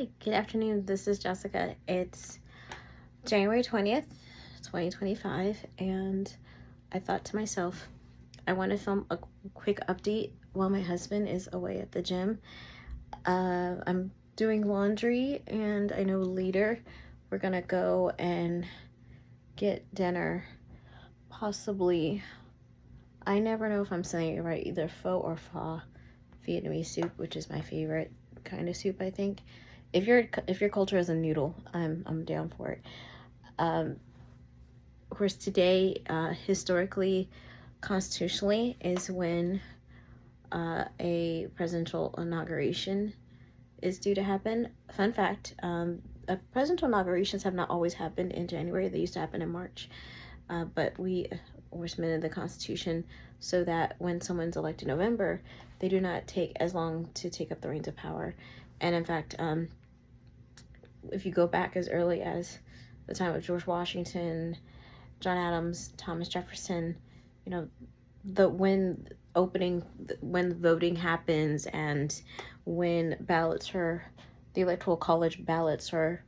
Hi, good afternoon. This is Jessica. It's January 20th, 2025, and I thought to myself, I want to film a quick update while my husband is away at the gym. I'm doing laundry, and I know later we're gonna go and get dinner. Possibly, I never know if I'm saying it right, either pho or pho, Vietnamese soup, which is my favorite kind of soup, I think. If your culture is a noodle, I'm down for it. Of course, today, historically, constitutionally, is when a presidential inauguration is due to happen. Fun fact: presidential inaugurations have not always happened in January. They used to happen in March, but we submitted the Constitution so that when someone's elected in November, they do not take as long to take up the reins of power. And in fact, if you go back as early as the time of George Washington, John Adams, Thomas Jefferson, you know, when voting happens and when the electoral college ballots are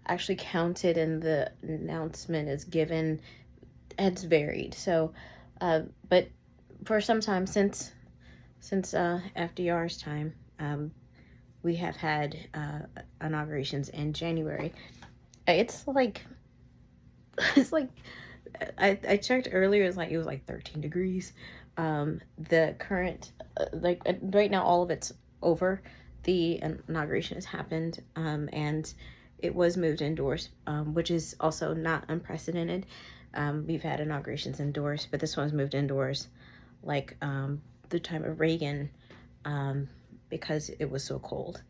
actually counted and the announcement is given, it's varied. So, but for some time since FDR's time, we have had inaugurations in January. It's like it's like I checked earlier. It was like 13 degrees. The current right now, all of it's over. The inauguration has happened, and it was moved indoors, which is also not unprecedented. We've had inaugurations indoors, but this one's moved indoors, like the time of Reagan, because it was so cold.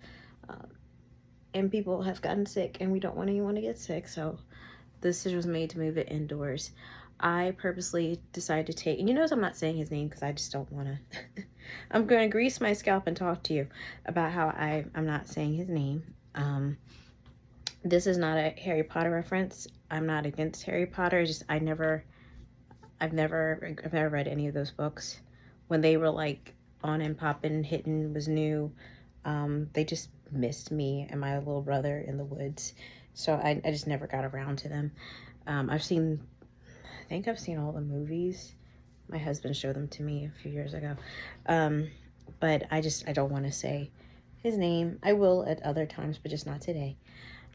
And people have gotten sick, and we don't want anyone to get sick, so the decision was made to move it indoors. I purposely decided to take, and you notice I'm not saying his name because I just don't want to. I'm going to grease my scalp and talk to you about how I'm not saying his name. This is not a Harry Potter reference. I'm not against Harry Potter. I've never read any of those books. When they were like on and popping, hitting was new. They just missed me and my little brother in the woods. So I just never got around to them. I think I've seen all the movies. My husband showed them to me a few years ago. But I don't want to say his name. I will at other times, but just not today.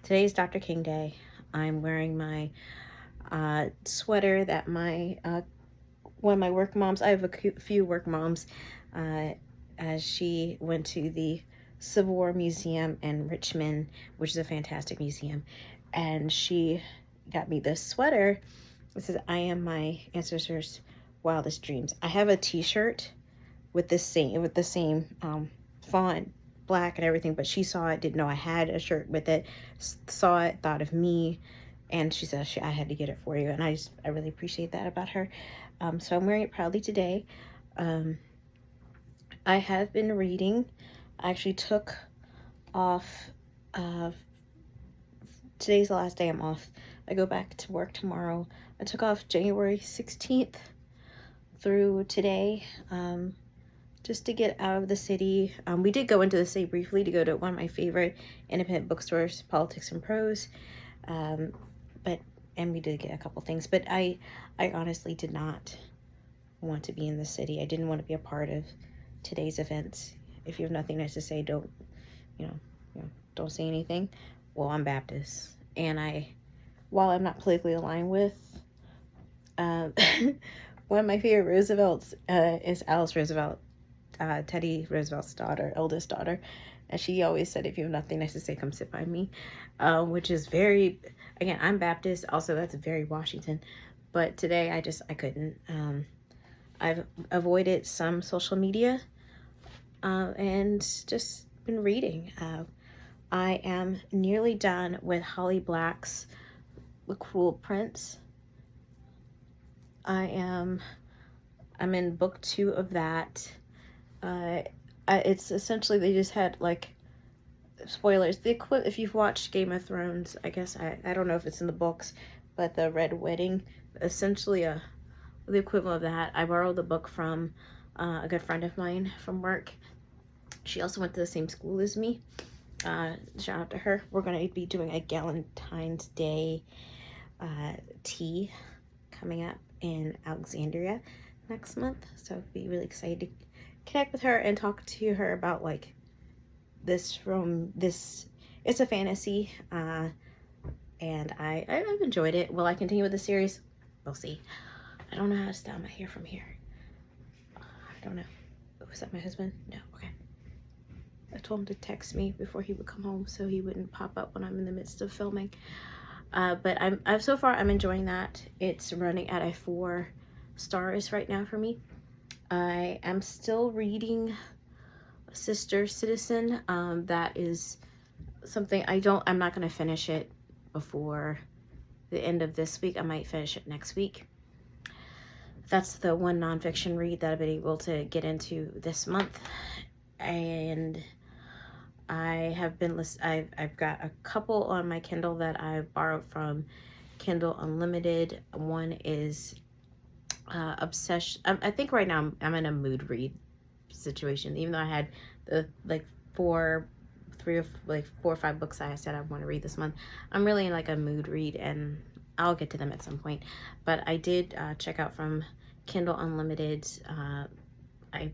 Today's Dr. King Day. I'm wearing my sweater that one of my work moms, I have a few work moms, as she went to the Civil War Museum in Richmond, which is a fantastic museum, and she got me this sweater. It says, "I am my ancestors' wildest dreams." I have a t-shirt with the same font, black and everything, but she saw it, didn't know I had a shirt with it, saw it, thought of me, and she said I had to get it for you, and I really appreciate that about her. So I'm wearing it proudly today. I have been reading. I actually took off. Today's the last day I'm off. I go back to work tomorrow. I took off January 16th through today, just to get out of the city. We did go into the city briefly to go to one of my favorite independent bookstores, Politics and Prose, and we did get a couple things. But I honestly did not want to be in the city. I didn't want to be a part of today's events. If you have nothing nice to say, don't say anything. Well, I'm Baptist, and while I'm not politically aligned with, one of my favorite Roosevelts is Alice Roosevelt, Teddy Roosevelt's eldest daughter, and she always said, "If you have nothing nice to say, come sit by me," which is very, again, I'm Baptist, also that's very Washington, but today I couldn't. I've avoided some social media, and just been reading. I am nearly done with Holly Black's The Cruel Prince. I'm in book 2 of that. It's essentially, they just had like spoilers. If you've watched Game of Thrones, I guess I don't know if it's in the books, but the Red Wedding, essentially the equivalent of that. I borrowed the book from a good friend of mine from work. She also went to the same school as me. Shout out to her. We're going to be doing a Valentine's Day tea coming up in Alexandria next month. So be really excited to connect with her and talk to her about like this it's a fantasy, and I've enjoyed it. Will I continue with the series? We'll see. I don't know how to style my hair from here. I don't know. Was that my husband? No. Okay. I told him to text me before he would come home so he wouldn't pop up when I'm in the midst of filming. But I've so far I'm enjoying that. It's running at a 4 stars right now for me. I am still reading Sister Citizen. That is something I'm not going to finish it before the end of this week. I might finish it next week. That's the one nonfiction read that I've been able to get into this month. And I have been I've got a couple on my Kindle that I borrowed from Kindle Unlimited. One is Obsession. I think right now I'm in a mood read situation, even though I had the four or five books I said I want to read this month. I'm really in like a mood read, and I'll get to them at some point. But I did check out from Kindle Unlimited. I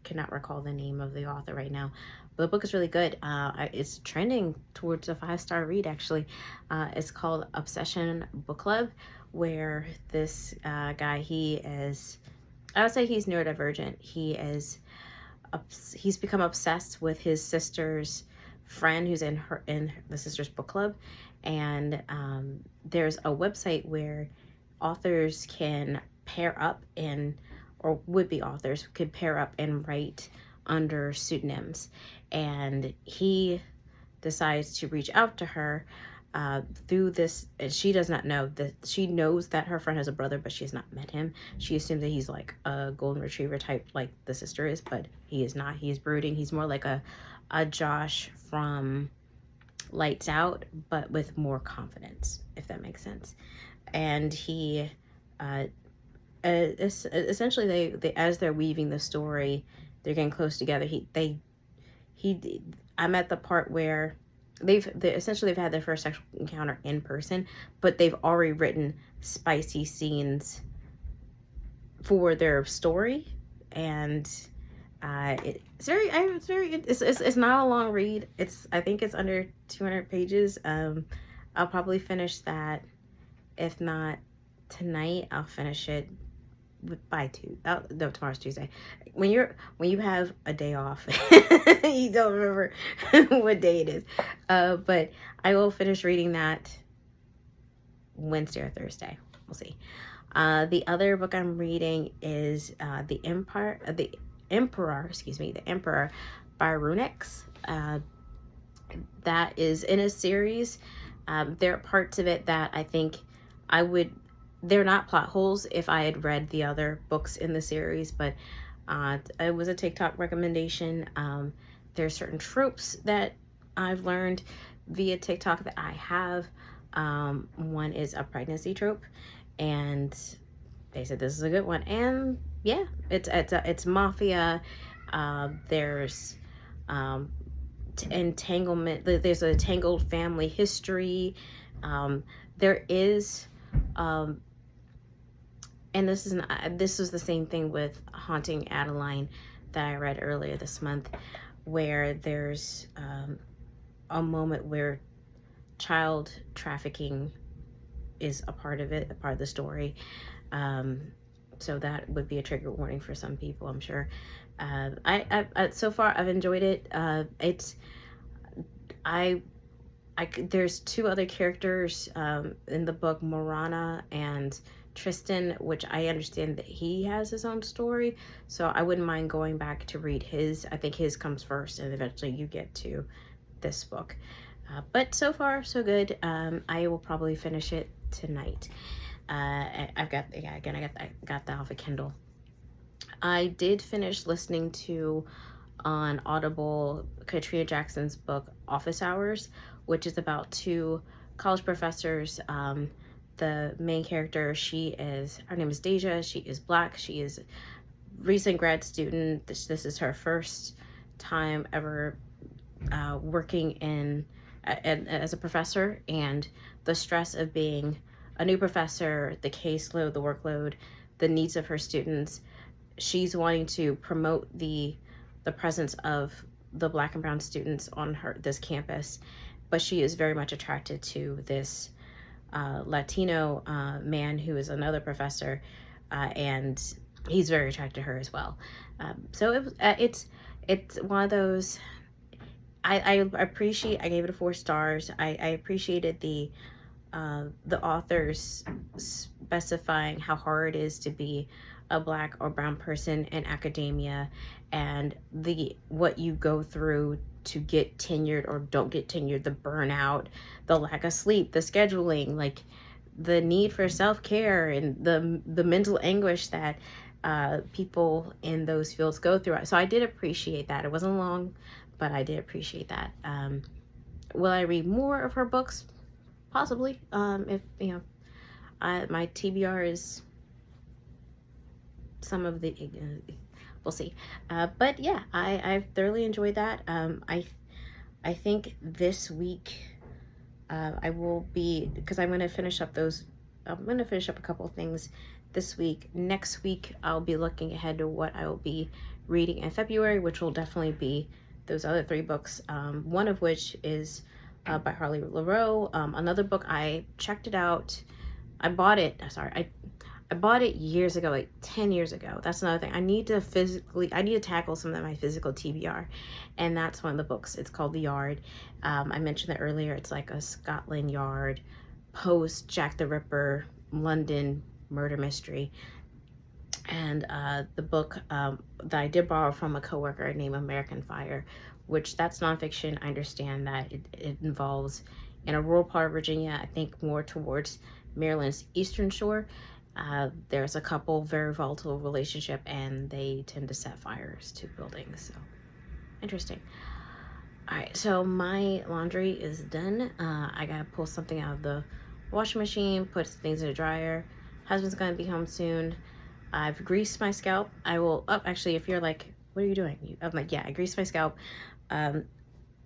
cannot recall the name of the author right now. But the book is really good. It's trending towards a 5-star read, actually. It's called Obsession Book Club, where this guy, I would say he's neurodivergent. He's become obsessed with his sister's friend who's in the sister's book club. And there's a website where authors can pair up or would-be authors could pair up and write under pseudonyms. And he decides to reach out to her through this, and she does not know that. She knows that her friend has a brother, but she has not met him. She assumes that he's like a golden retriever type like the sister is, but he is not. He is brooding. He's more like a Josh from Lights Out, but with more confidence, if that makes sense. And he essentially they as they're weaving the story, they're getting close together. I'm at the part where they've had their first sexual encounter in person, but they've already written spicy scenes for their story. And it's not a long read. I think it's under 200 pages. I'll probably finish that. If not tonight, I'll finish it by no, tomorrow's Tuesday. When you have a day off, you don't remember what day it is. But I will finish reading that Wednesday or Thursday. We'll see. The other book I'm reading is The Emperor by Runix. That is in a series. There are parts of it that I think they're not plot holes if I had read the other books in the series, but it was a TikTok recommendation. There are certain tropes that I've learned via TikTok that I have. One is a pregnancy trope, and they said this is a good one. And yeah, it's mafia. There's entanglement. There's a tangled family history. There is and this was the same thing with Haunting Adeline that I read earlier this month, where there's a moment where child trafficking is a part of it, a part of the story. So that would be a trigger warning for some people, I'm sure. I so far I've enjoyed it. There's 2 other characters in the book, Morana and Tristan, which I understand that he has his own story, so I wouldn't mind going back to read his. I think his comes first, and eventually you get to this book. But so far, so good. I will probably finish it tonight. I got that off of Kindle. I did finish listening to on Audible Katrina Jackson's book Office Hours, which is about 2 college professors. The main character, her name is Deja. She is Black. She is a recent grad student. This is her first time ever working as a professor, and the stress of being a new professor, the caseload, the workload, the needs of her students. She's wanting to promote the presence of the Black and brown students on this campus, but she is very much attracted to this Latino man who is another professor, and he's very attracted to her as well. So it's one of those. I appreciate. I gave it 4 stars. I appreciated the authors specifying how hard it is to be a Black or brown person in academia, and what you go through to get tenured or don't get tenured, the burnout, the lack of sleep, the scheduling, like the need for self-care, and the mental anguish that people in those fields go through. So I did appreciate that. It wasn't long, but I did appreciate that. Will I read more of her books? Possibly. If my TBR is some of the we'll see. But yeah, I've thoroughly enjoyed that. I think this week I will be, because I'm going to finish up a couple of things this week. Next week I'll be looking ahead to what I will be reading in February, which will definitely be those other 3 books, one of which is by Harley Laroe. Another book, I checked it out. I bought it years ago, like 10 years ago. That's another thing. I need to tackle some of my physical TBR, and that's one of the books. It's called The Yard. I mentioned that earlier. It's like a Scotland Yard post Jack the Ripper London murder mystery. And the book that I did borrow from a coworker named American Fire, which that's nonfiction. I understand that it involves in a rural part of Virginia, I think more towards Maryland's eastern shore. There's a couple very volatile relationship, and they tend to set fires to buildings. So interesting. All right, so my laundry is done. I gotta pull something out of the washing machine, put things in the dryer. Husband's gonna be home soon. I've greased my scalp. I will, actually, if you're like, what are you doing? I'm like, yeah, I greased my scalp. I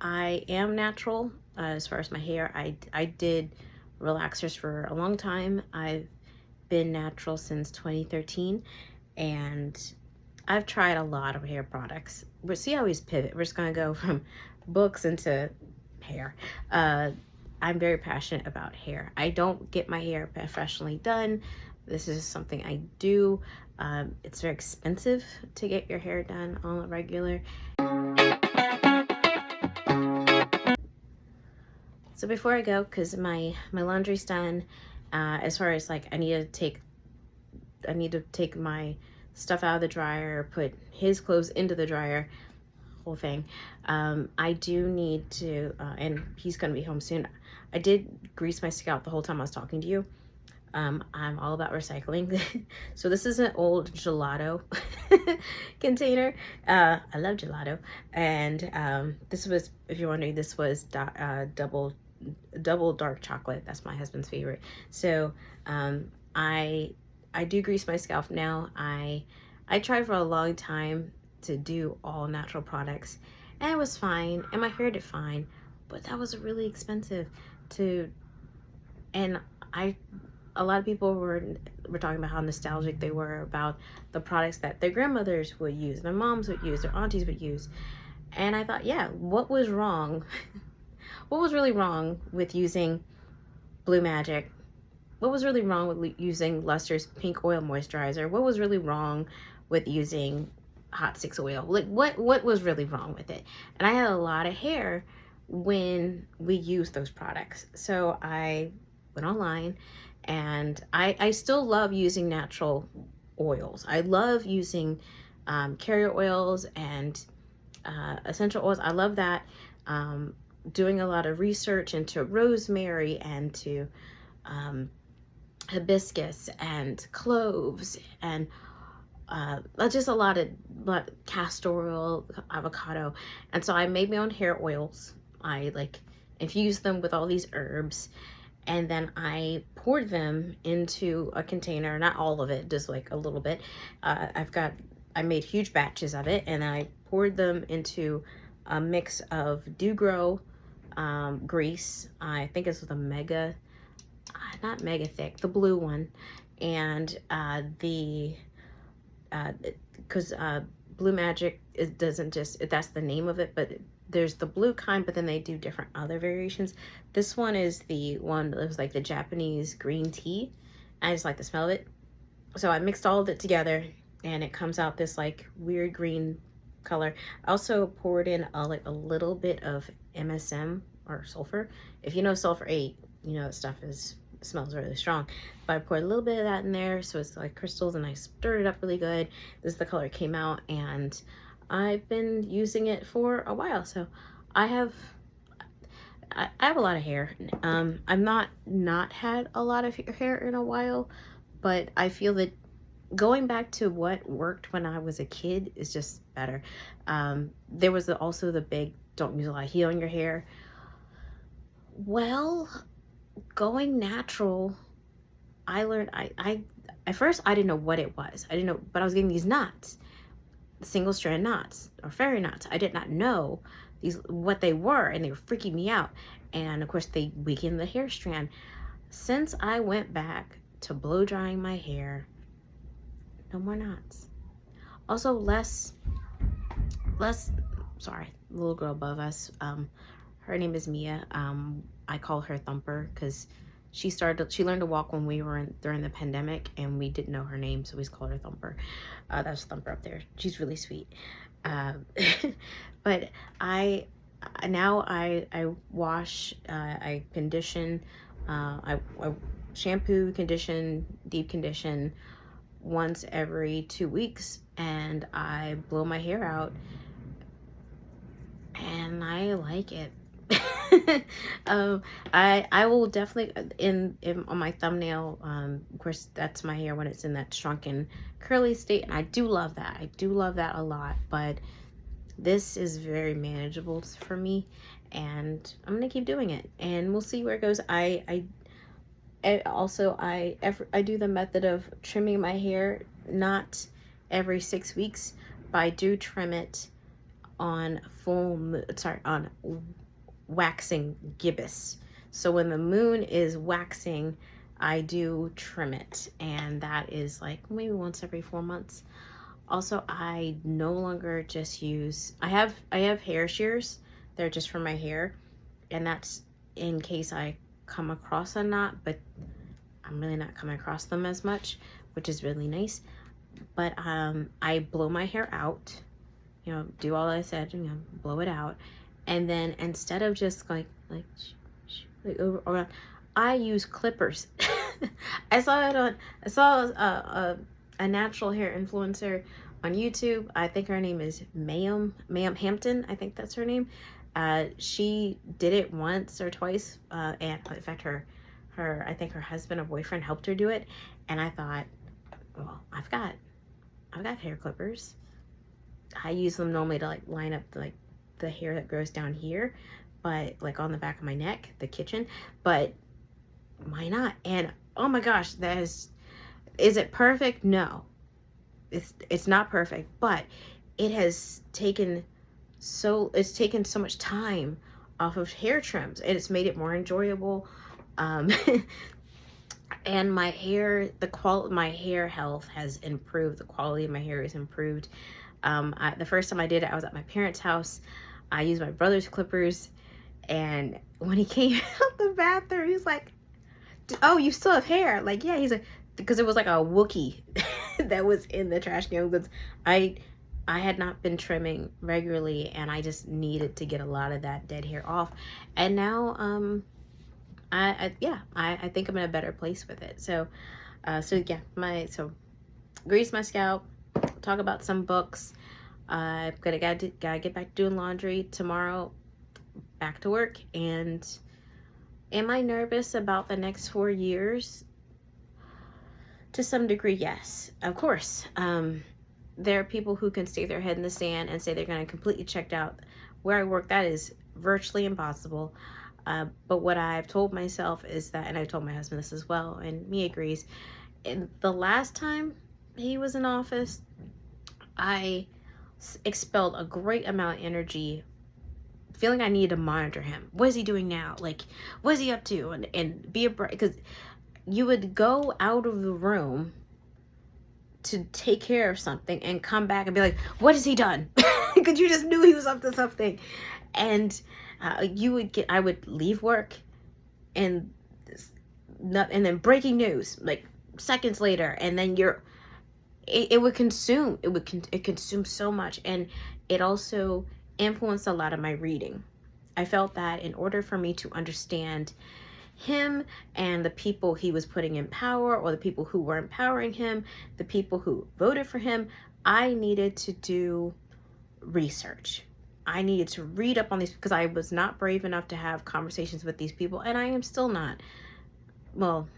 am natural as far as my hair. I did relaxers for a long time. I've been natural since 2013, and I've tried a lot of hair products. But see, I always pivot. We're just gonna go from books into hair. I'm very passionate about hair. I don't get my hair professionally done. This is something I do. It's very expensive to get your hair done on a regular. So before I go, because my laundry's done, as far as like I need to take my stuff out of the dryer, put his clothes into the dryer, whole thing. I do need to, and he's gonna be home soon. I did grease my scalp the whole time I was talking to you. I'm all about recycling. So this is an old gelato container. I love gelato. And this was, if you're wondering, this was double dark chocolate. That's my husband's favorite. So I do grease my scalp now. I tried for a long time to do all natural products, and it was fine, and my hair did fine, but that was really expensive and a lot of people were talking about how nostalgic they were about the products that their grandmothers would use, their moms would use, their aunties would use. And I thought, yeah, what was wrong? What was really wrong with using Blue Magic? What was really wrong with using Luster's Pink Oil Moisturizer? What was really wrong with using Hot 6 Oil? Like, what was really wrong with it? And I had a lot of hair when we used those products. So I went online, and I still love using natural oils. I love using carrier oils and essential oils. I love that. Doing a lot of research into rosemary and to hibiscus and cloves and just a lot of castor oil, avocado. And so I made my own hair oils. I infused them with all these herbs, and then I poured them into a container, not all of it, just like a little bit. I made huge batches of it, and I poured them into a mix of Duo grease. I think it's with a Mega, not Mega Thick, the blue one, and because Blue Magic, it doesn't just, that's the name of it, but there's the blue kind, but then they do different other variations. This one is the one that was like the Japanese green tea. I just like the smell of it. So I mixed all of it together and it comes out this like weird green color. I also poured in like a little bit of MSM or sulfur. If you know sulfur 8, you know that stuff smells really strong. But I poured a little bit of that in there so it's like crystals, and I stirred it up really good. This is the color it came out, and I've been using it for a while. So I have a lot of hair. I've not had a lot of hair in a while, but I feel that going back to what worked when I was a kid is just better. There was also the big, don't use a lot of heat on your hair. Well, going natural, I learned, I at first I didn't know what it was. I didn't know, but I was getting these knots, single strand knots or fairy knots. I did not know what they were, and they were freaking me out. And of course they weakened the hair strand. Since I went back to blow drying my hair, no more knots. Also less, sorry, little girl above us, her name is Mia. I call her Thumper because she learned to walk when we were during the pandemic, and we didn't know her name, so we just called her Thumper. That's Thumper up there. She's really sweet. But I wash, I condition, I shampoo, condition, deep condition once every 2 weeks, and I blow my hair out, and I like it. I will definitely on my thumbnail, of course that's my hair when it's in that shrunken curly state, and I do love that. I do love that a lot, but this is very manageable for me, and I'm gonna keep doing it, and we'll see where it goes. I do the method of trimming my hair, not every 6 weeks, but I do trim it on on waxing gibbous. So when the moon is waxing, I do trim it, and that is like maybe once every 4 months. Also, I no longer just use, I have hair shears. They're just for my hair, and that's in case I come across a knot, but I'm really not coming across them as much, which is really nice. But I blow my hair out, you know, do all I said, you know, blow it out, and then instead of just like over around, I use clippers. I saw a natural hair influencer on YouTube. I think her name is Mayum Hampton. I think that's her name. She did it once or twice, and in fact I think her husband or boyfriend helped her do it, and I thought, well, I've got hair clippers. I use them normally to like line up the hair that grows down here, but like on the back of my neck, the kitchen, but why not? And oh my gosh, is it perfect? No, it's not perfect, but it has taken so much time off of hair trims, and it's made it more enjoyable. And my hair, my hair health has improved. The quality of my hair is improved. The first time I did it, I was at my parents' house. I used my brother's clippers, and when he came out the bathroom, he was like, "Oh, you still have hair?" Like, yeah. He's like, because it was like a Wookiee that was in the trash can. Because I had not been trimming regularly, and I just needed to get a lot of that dead hair off. And now, I think I'm in a better place with it. So grease my scalp, talk about some books. Gotta get back to doing laundry tomorrow, back to work. And am I nervous about the next 4 years? To some degree, yes, of course. There are people who can stick their head in the sand and say they're going to completely checked out where I work. That is virtually impossible. But what I've told myself is that, and I told my husband this as well, and he agrees, and the last time he was in office, I expelled a great amount of energy feeling I needed to monitor him. What is he doing now? Like, what is he up to? And be a break, because you would go out of the room to take care of something and come back and be like, what has he done? Because you just knew he was up to something. And I would leave work and then breaking news, like seconds later, and then it consumed so much, and it also influenced a lot of my reading. I felt that in order for me to understand him and the people he was putting in power, or the people who were empowering him, the people who voted for him, I needed to do research. I needed to read up on these, because I was not brave enough to have conversations with these people, and I am still not. Well,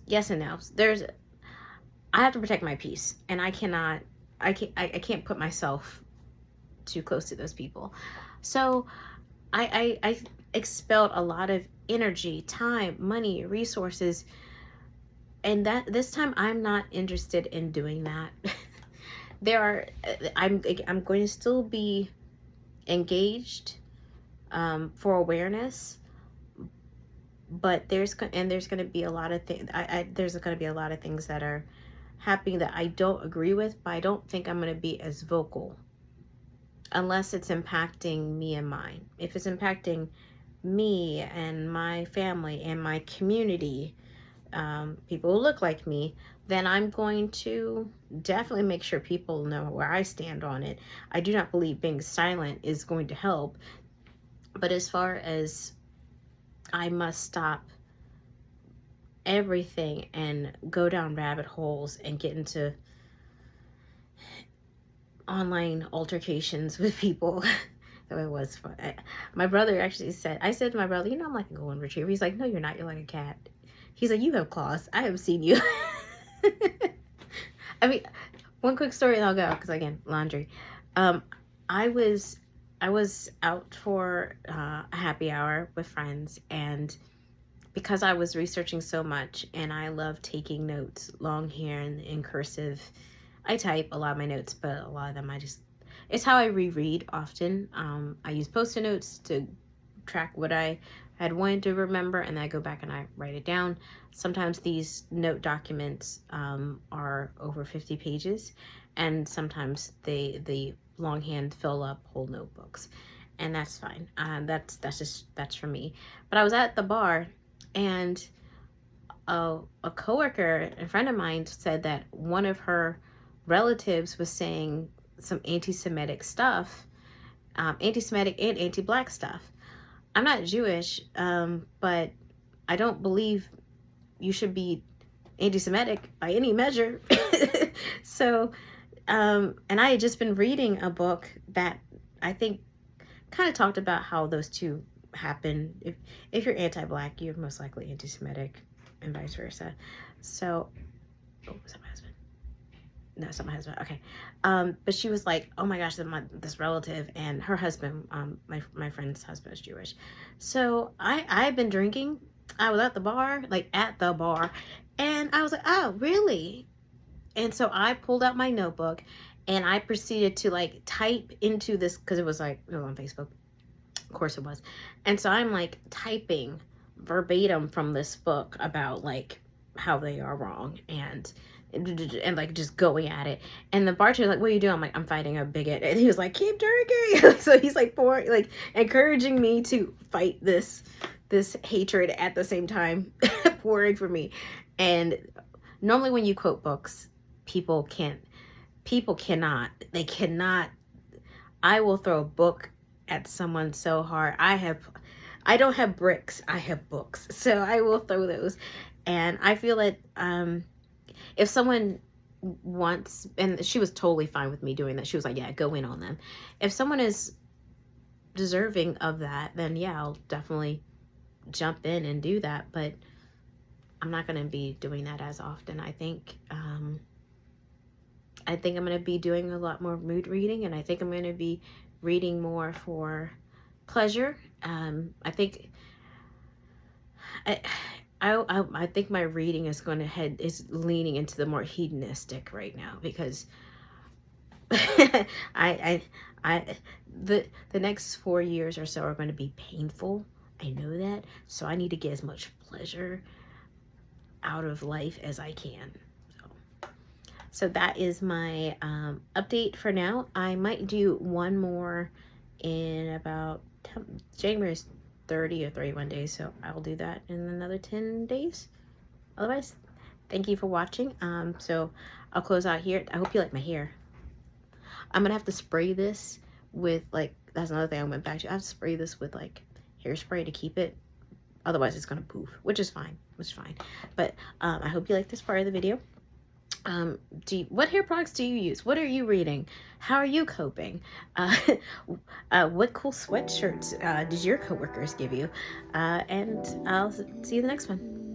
yes and no. I have to protect my peace, and I can't put myself too close to those people. So I expelled a lot of energy, time, money, resources, and that this time I'm not interested in doing that. I'm going to still be engaged for awareness, but there's going to be a lot of things. There's going to be a lot of things that are happening that I don't agree with, but I don't think I'm going to be as vocal unless it's impacting me and mine. If it's impacting me and my family and my community, people who look like me, then I'm going to definitely make sure people know where I stand on it. I do not believe being silent is going to help. But as far as I must stop everything and go down rabbit holes and get into online altercations with people. So it was fun. My brother actually said, I said to my brother, I'm like a golden retriever. He's like, no, you're not. You're like a cat. He's like, you have claws. I have seen you. I mean, one quick story and I'll go, because again, laundry. I was out for a happy hour with friends, and because I was researching so much and I love taking notes, longhand in cursive. I type a lot of my notes, but a lot of them it's how I reread often. I use Post-it notes to track what I had wanted to remember, and then I go back and I write it down. Sometimes these note documents are over 50 pages, and sometimes the longhand fill up whole notebooks, and that's fine. That's for me. But I was at the bar, and a coworker, a friend of mine, said that one of her relatives was saying some anti-Semitic stuff, anti-Semitic and anti-Black stuff. I'm not Jewish, but I don't believe you should be anti-Semitic by any measure. So, and I had just been reading a book that I think kind of talked about how those two happen. If you're anti-Black, you're most likely anti-Semitic, and vice versa. So, was that my husband? No, it's not my husband. Okay. But she was like, oh my gosh, this relative and her husband, my friend's husband is Jewish. So I've been drinking. I was at the bar, and I was like, oh, really? And so I pulled out my notebook and I proceeded to type into this, because it was on Facebook. Of course it was. And so I'm typing verbatim from this book about how they are wrong, and just going at it. And the bartender's like, what are you doing? I'm like, I'm fighting a bigot. And he was like, keep drinking. So he's pouring, encouraging me to fight this hatred at the same time, pouring for me. And normally when you quote books, people cannot, I will throw a book at someone so hard. I don't have bricks, I have books. So I will throw those. And I feel that, if someone wants, and she was totally fine with me doing that. She was like, yeah, go in on them. If someone is deserving of that, then yeah, I'll definitely jump in and do that. But I'm not going to be doing that as often. I think I'm going to be doing a lot more mood reading, and I think I'm going to be reading more for pleasure. I think I think my reading is leaning into the more hedonistic right now, because I, the next 4 years or so are going to be painful. I know that. So I need to get as much pleasure out of life as I can. So that is my update for now. I might do one more in about January's 30 or 31 days. So I'll do that in another 10 days. Otherwise, thank you for watching. So I'll close out here. I hope you like my hair. I'm going to have to spray this with like, that's another thing I went back to. I have to spray this with like hairspray to keep it. Otherwise it's going to poof, which is fine. But I hope you like this part of the video. What hair products do you use? What are you reading? How are you coping? What cool sweatshirts did your coworkers give you? And I'll see you in the next one.